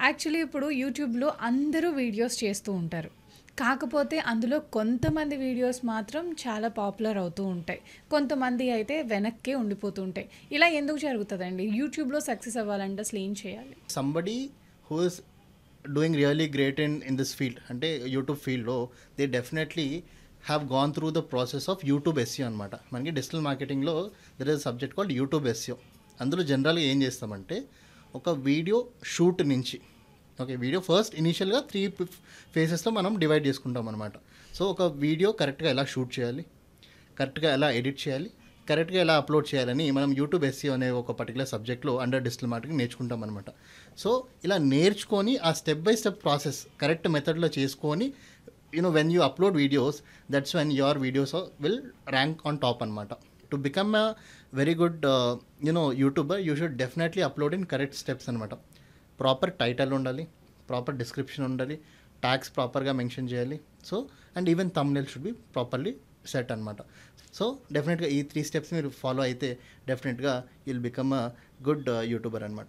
Actually ఇప్పుడు యూట్యూబ్‌లో అందరూ వీడియోస్ చేస్తూ ఉంటారు. కాకపోతే అందులో కొంతమంది వీడియోస్ మాత్రం చాలా పాపులర్ అవుతూ ఉంటాయి. కొంతమంది అయితే వెనక్కే ఉండిపోతూ ఉంటాయి. ఇలా ఎందుకు జరుగుతదండి? యూట్యూబ్‌లో సక్సెస్ అవ్వాలంటే అసలు ఏం చేయాలి? Somebody who is doing really great in this field అంటే యూట్యూబ్ ఫీల్డ్లో they definitely have gone through the process of YouTube SEO అనమాట. మనకి డిజిటల్ మార్కెటింగ్లో there is subject called YouTube SEO. అందులో జనరల్గా ఏం చేస్తామంటే ఒక వీడియో షూట్ నుంచి ఓకే వీడియో ఫస్ట్ ఇనీషియల్గా 3 ఫేసెస్లో మనం డివైడ్ చేసుకుంటాం అనమాట. సో ఒక వీడియో కరెక్ట్గా ఎలా షూట్ చేయాలి, కరెక్ట్గా ఎలా ఎడిట్ చేయాలి, కరెక్ట్గా ఎలా అప్లోడ్ చేయాలని మనం యూట్యూబ్ ఎస్ఈఓ అనే ఒక పర్టికులర్ సబ్జెక్ట్లో అండర్ డిజిటల్ మార్కెటింగ్ నేర్చుకుంటాం అనమాట. సో ఇలా నేర్చుకొని ఆ step by step process correct మెథడ్లో చేసుకొని when you upload videos that's when your videos will rank on top అనమాట. To become a very good YouTuber you should definitely upload in correct steps అనమాట. Proper title ఉండాలి, proper description ఉండాలి, tags ప్రాపర్గా mention చేయాలి. So and even thumbnail should be properly set అనమాట. So డెఫినెట్గా ఈ 3 steps మీరు ఫాలో అయితే డెఫినెట్గా you'll become a good YouTuber అనమాట.